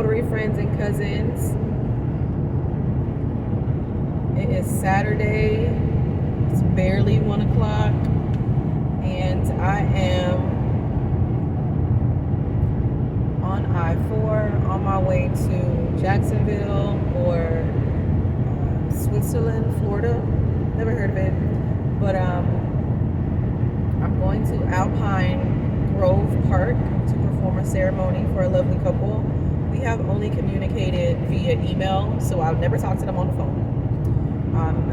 notary friends and cousins. It is Saturday. It's barely 1 o'clock, and I am on I-4 on my way to Jacksonville or Switzerland, Florida. Never heard of it, but I'm going to Alpine Grove Park to perform a ceremony for a lovely couple. We have only communicated via email, so I've never talked to them on the phone.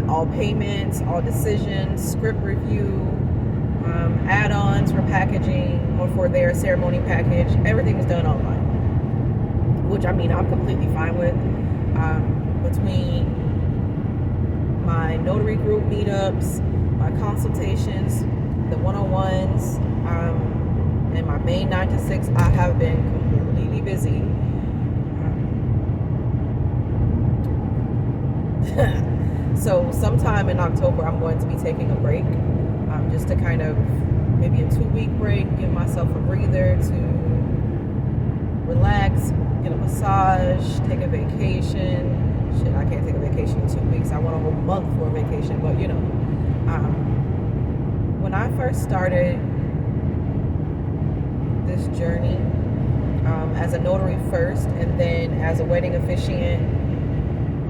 All payments, all decisions, script review, add-ons for packaging or for their ceremony package, everything is done online, which I mean I'm completely fine with. Between my notary group meetups, my consultations, the one-on-ones, and my main 9 to 6, I have been completely busy. So sometime in October, I'm going to be taking a break, just to kind of maybe a 2-week break, give myself a breather to relax, get a massage, take a vacation. Shit, I can't take a vacation in 2 weeks. I want a whole month for a vacation, but you know, when I first started this journey, as a notary first, and then as a wedding officiant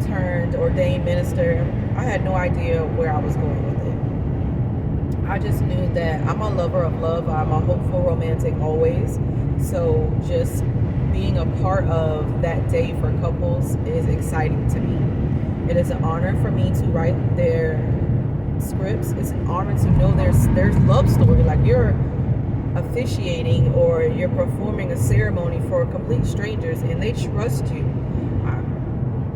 turned ordained minister, I had no idea where I was going with it. I just knew that I'm a lover of love. I'm a hopeful romantic always. So just being a part of that day for couples is exciting to me. It is an honor for me to write their scripts. It's an honor to know there's love story. Like, you're officiating or you're performing a ceremony for complete strangers and they trust you.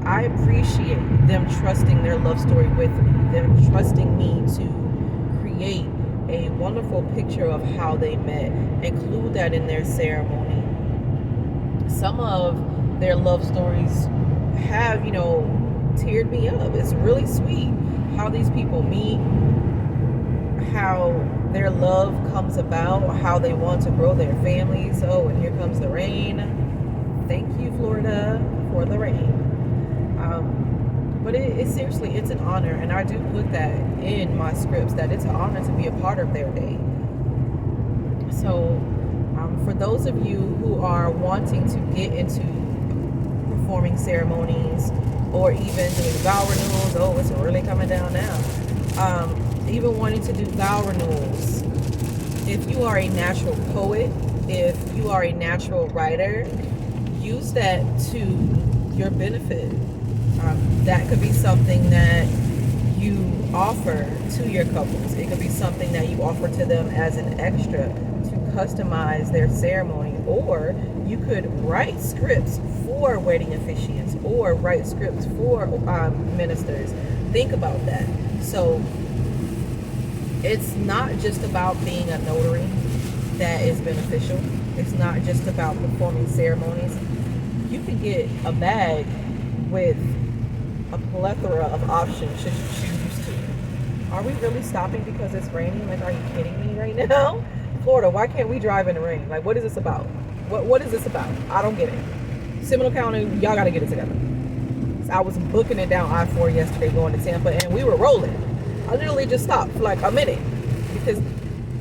I appreciate them trusting their love story with me, them trusting me to create a wonderful picture of how they met, include that in their ceremony. Some of their love stories have, teared me up. It's really sweet how these people meet, how their love comes about, how they want to grow their families. Oh, and here comes the rain. Thank you, Florida, for the rain. But it seriously, it's an honor, and I do put that in my scripts, that it's an honor to be a part of their day. So for those of you who are wanting to get into performing ceremonies or even doing vow renewals, oh, it's really coming down now, even wanting to do vow renewals, if you are a natural poet, if you are a natural writer, use that to your benefit. That could be something that you offer to your couples. It could be something that you offer to them as an extra to customize their ceremony. Or you could write scripts for wedding officiants or write scripts for ministers. Think about that. So it's not just about being a notary that is beneficial. It's not just about performing ceremonies. You can get a bag with a plethora of options should you choose to. Are we really stopping because it's raining? Like, are you kidding me right now? Florida, why can't we drive in the rain? Like, what is this about? What is this about? I don't get it. Seminole County, y'all gotta get it together. So I was booking it down I-4 yesterday going to Tampa, and we were rolling. I literally just stopped for like a minute because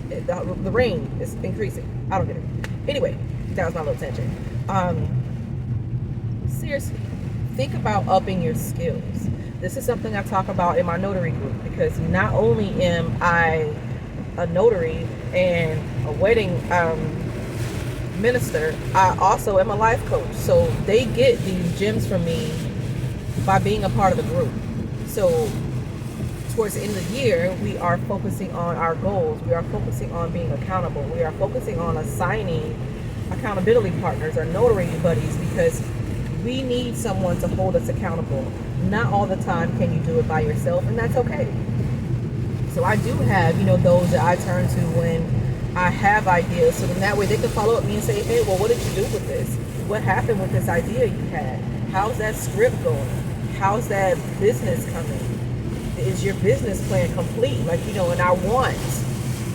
the rain is increasing. I don't get it. Anyway, that was my little tangent. Seriously, think about upping your skills. This is something I talk about in my notary group, because not only am I a notary and a wedding minister, I also am a life coach. So they get these gems from me by being a part of the group. So towards the end of the year, we are focusing on our goals. We are focusing on being accountable. We are focusing on assigning accountability partners or notary buddies, because we need someone to hold us accountable. Not all the time can you do it by yourself, and that's okay. So I do have, those that I turn to when I have ideas, so then that way they can follow up me and say, hey, well, what did you do with this? What happened with this idea you had? How's that script going? How's that business coming? Is your business plan complete? And I want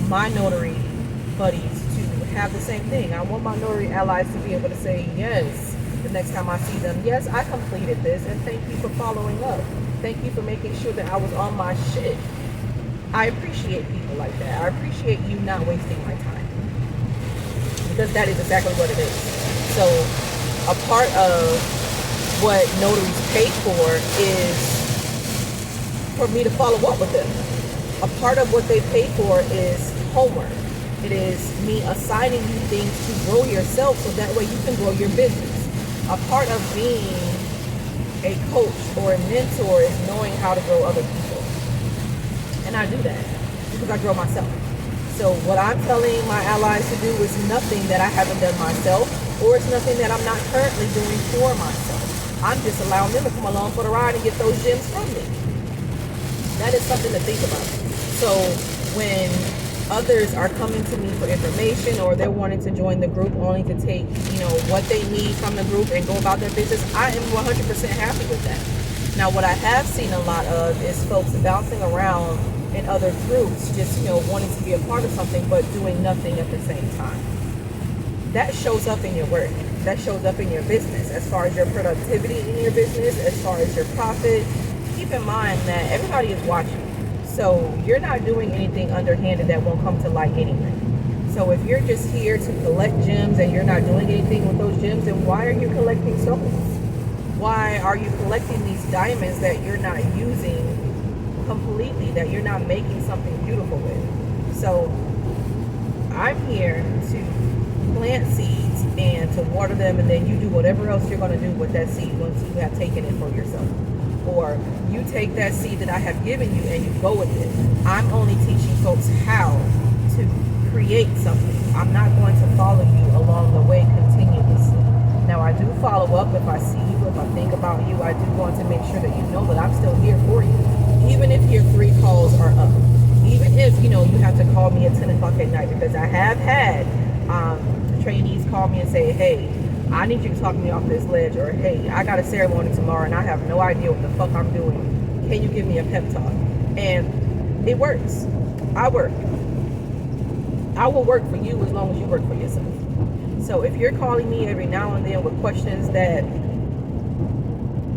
my notary buddies to have the same thing. I want my notary allies to be able to say, yes, the next time I see them, yes, I completed this, and thank you for following up. Thank you for making sure that I was on my shit. I appreciate people like that. I appreciate you not wasting my time, because that is exactly what it is. So a part of what notaries pay for is for me to follow up with them. A part of what they pay for is homework. It is me assigning you things to grow yourself so that way you can grow your business. A part of being a coach or a mentor is knowing how to grow other people. And I do that because I grow myself. So what I'm telling my allies to do is nothing that I haven't done myself, or it's nothing that I'm not currently doing for myself. I'm just allowing them to come along for the ride and get those gems from me. That is something to think about. So when others are coming to me for information, or they're wanting to join the group only to take, what they need from the group and go about their business, I am 100% happy with that. Now, what I have seen a lot of is folks bouncing around in other groups, just, wanting to be a part of something, but doing nothing at the same time. That shows up in your work. That shows up in your business, as far as your productivity in your business, as far as your profit. Keep in mind that everybody is watching. So you're not doing anything underhanded that won't come to light anyway. So if you're just here to collect gems and you're not doing anything with those gems, then why are you collecting stones? Why are you collecting these diamonds that you're not using completely, that you're not making something beautiful with? So I'm here to plant seeds and to water them, and then you do whatever else you're going to do with that seed once you have taken it for yourself. Or you take that seed that I have given you and you go with it. I'm only teaching folks how to create something. I'm not going to follow you along the way continuously. Now, I do follow up if I see you, if I think about you. I do want to make sure that you know that I'm still here for you. Even if your 3 calls are up. Even if, you have to call me at 10 o'clock at night, because I have had trainees call me and say, hey, I need you to talk me off this ledge, or hey, I got a ceremony tomorrow and I have no idea what the fuck I'm doing. Can you give me a pep talk? And it works. I work. I will work for you as long as you work for yourself. So if you're calling me every now and then with questions that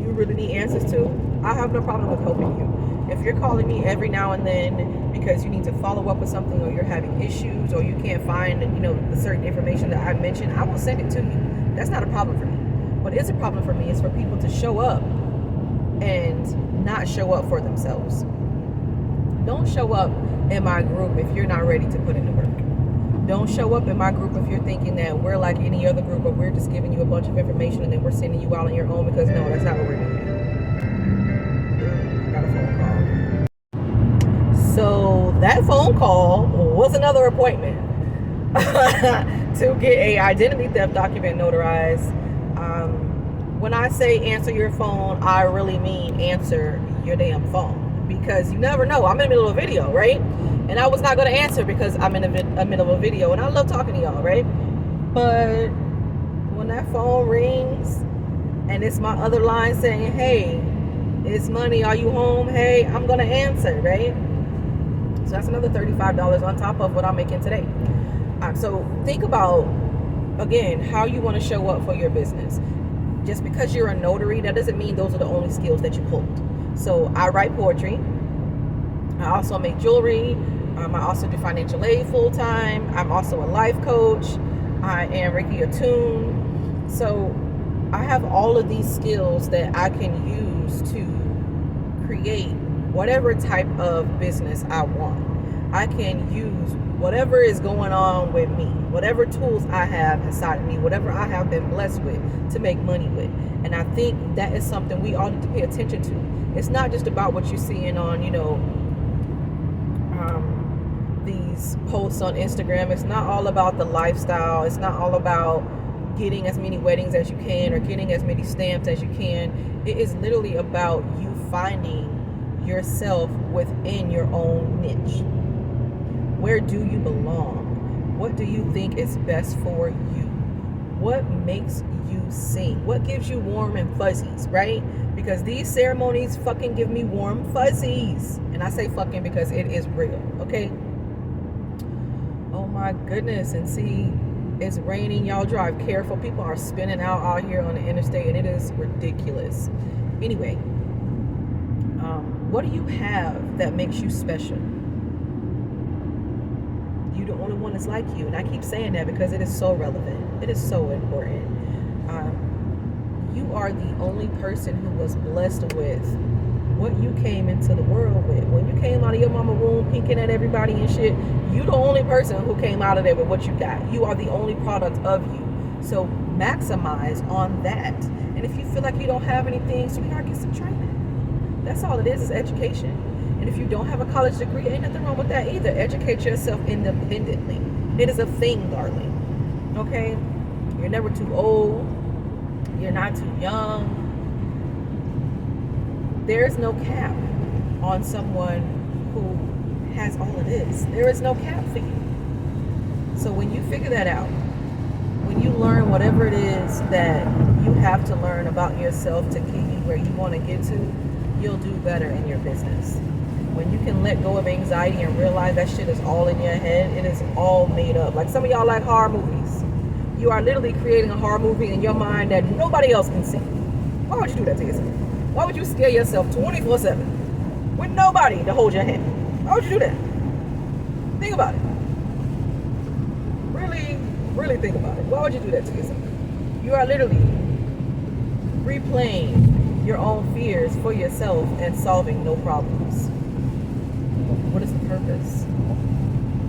you really need answers to, I have no problem with helping you. If you're calling me every now and then because you need to follow up with something, or you're having issues, or you can't find, the certain information that I mentioned, I will send it to you. That's not a problem for me. What is a problem for me is for people to show up and not show up for themselves. Don't show up in my group if you're not ready to put in the work. Don't show up in my group if you're thinking that we're like any other group, or we're just giving you a bunch of information and then we're sending you out on your own, because no, that's not what we're doing. Got a phone call. So that phone call was another appointment to get a identity theft document notarized. When I say answer your phone, I really mean answer your damn phone, because you never know. I'm in the middle of a video, right? And I was not going to answer because I'm in the middle of a video, and I love talking to y'all, right? But when that phone rings and it's my other line saying, hey, it's Money, are you home? Hey, I'm going to answer, right? So that's another $35 on top of what I'm making today. So think about, again, how you want to show up for your business. Just because you're a notary, that doesn't mean those are the only skills that you hold. So I write poetry. I also make jewelry. I also do financial aid full-time. I'm also a life coach. I am Reiki Attune. So I have all of these skills that I can use to create whatever type of business I want. I can use whatever is going on with me, whatever tools I have inside of me, whatever I have been blessed with to make money with. And I think that is something we all need to pay attention to. It's not just about what you're seeing on, these posts on Instagram. It's not all about the lifestyle. It's not all about getting as many weddings as you can or getting as many stamps as you can. It is literally about you finding yourself within your own niche. Where do you belong? What do you think is best for you? What makes you sing? What gives you warm and fuzzies, right? Because these ceremonies fucking give me warm fuzzies. And I say fucking because it is real, okay? Oh my goodness. And see, It's raining. Y'all drive careful. People are spinning out here on the interstate, and it is ridiculous. Anyway, what do you have that makes you special? You're the only one that's like you. And I keep saying that because it is so relevant. It is so important. You are the only person who was blessed with what you came into the world with. When you came out of your mama womb pinking at everybody and shit, you the only person who came out of there with what you got. You are the only product of you. So maximize on that. And if you feel like you don't have anything, so you gotta get some training. That's all it is education. And if you don't have a college degree, ain't nothing wrong with that either. Educate yourself independently. It is a thing, darling. Okay? You're never too old. You're not too young. There's no cap on someone who has all it is. There is no cap for you. So when you figure that out, when you learn whatever it is that you have to learn about yourself to keep you where you want to get to, you'll do better in your business. When you can let go of anxiety and realize that shit is all in your head, it is all made up. Like some of y'all like horror movies. You are literally creating a horror movie in your mind that nobody else can see. Why would you do that to yourself? Why would you scare yourself 24/7 with nobody to hold your hand? Why would you do that? Think about it. Really think about it. Why would you do that to yourself? You are literally replaying your own fears for yourself and solving no problems. What is the purpose?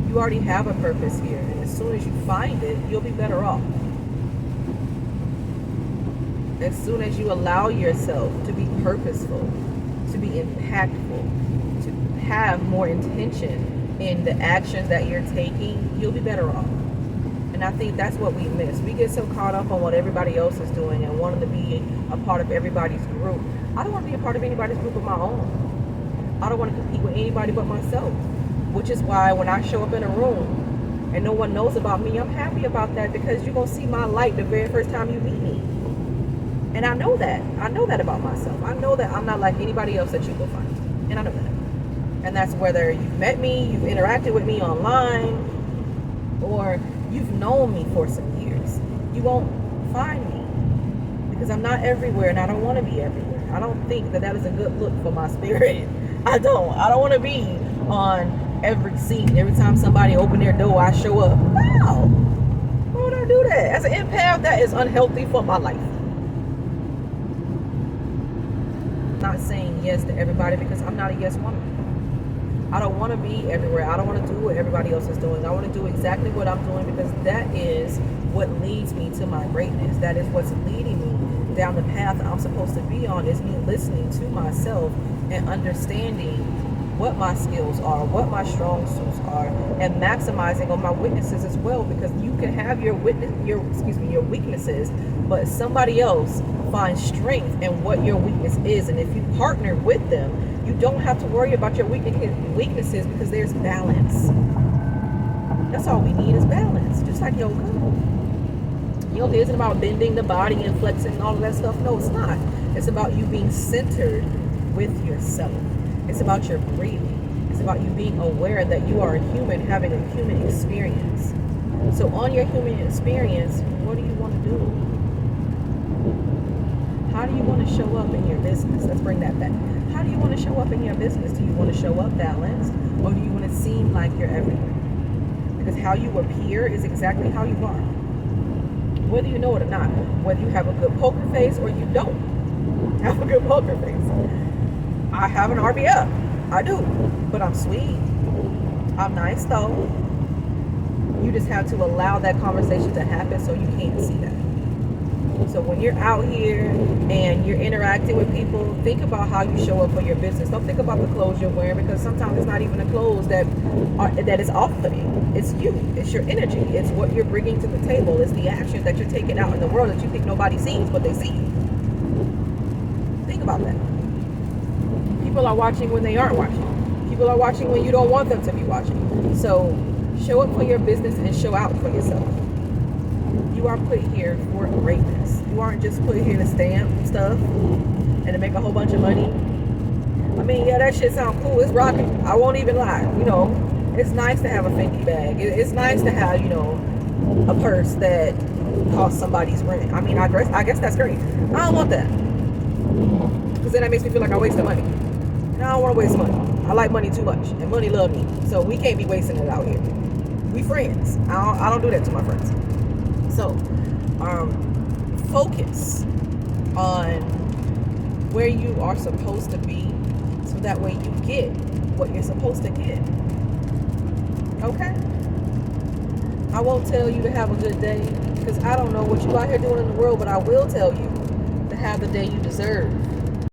You already have a purpose here, and as soon as you find it, you'll be better off. As soon as you allow yourself to be purposeful, to be impactful, to have more intention in the actions that you're taking, you'll be better off. And I think that's what we miss. We get so caught up on what everybody else is doing and wanting to be a part of everybody's group. I don't want to be a part of anybody's group of my own. I don't want to compete with anybody but myself. Which is why when I show up in a room and no one knows about me, I'm happy about that, because you're going to see my light the very first time you meet me. And I know that. I know that about myself. I know that I'm not like anybody else that you will find. And I know that. And that's whether you've met me, you've interacted with me online, or you've known me for some years. You won't find me because I'm not everywhere, and I don't want to be everywhere. I don't think that is a good look for my spirit. I don't want to be on every scene. Every time somebody open their door, I show up. Wow. Why would I do that? As an empath, that is unhealthy for my life. I'm not saying yes to everybody because I'm not a yes woman. I don't want to be everywhere. I don't want to do what everybody else is doing. I want to do exactly what I'm doing because that is what leads me to my greatness. That is what's leading me down the path I'm supposed to be on, is me listening to myself and understanding what my skills are, what my strong suits are, and maximizing on my weaknesses as well, because you can have your weaknesses, but somebody else finds strength in what your weakness is, and if you partner with them, you don't have to worry about your weaknesses because there's balance. That's all we need is balance, just like yoga. Yoga isn't about bending the body and flexing and all of that stuff. No, it's not. It's about you being centered with yourself. It's about your breathing. It's about you being aware that you are a human having a human experience. So on your human experience, what do you want to do? How do you want to show up in your business? Let's bring that back. How do you want to show up in your business? Do you want to show up balanced, or do you want to seem like you're everywhere? Because how you appear is exactly how you are. Whether you know it or not, whether you have a good poker face or you don't have a good poker face. I have an RBF. I do. But I'm sweet. I'm nice though. You just have to allow that conversation to happen so you can't see that. So when you're out here and you're interacting with people, think about how you show up for your business. Don't think about the clothes you're wearing, because sometimes it's not even the clothes that is off-putting. It's you. It's your energy. It's what you're bringing to the table. It's the action that you're taking out in the world that you think nobody sees, but they see you. Think about that. People are watching when they aren't watching. People are watching when you don't want them to be watching. So show up for your business and show out for yourself. You are put here for greatness. You aren't just put here to stamp stuff and to make a whole bunch of money. I mean, yeah, that shit sounds cool. It's rocking. I won't even lie. You know, it's nice to have a Fendi bag. It's nice to have, a purse that costs somebody's rent. I mean, I guess that's great. I don't want that, because then that makes me feel like I wasted money. And I don't want to waste money. I like money too much, and money love me. So we can't be wasting it out here. We friends. I don't do that to my friends. So, focus on where you are supposed to be, so that way you get what you're supposed to get. Okay? I won't tell you to have a good day, because I don't know what you out here doing in the world, but I will tell you to have the day you deserve.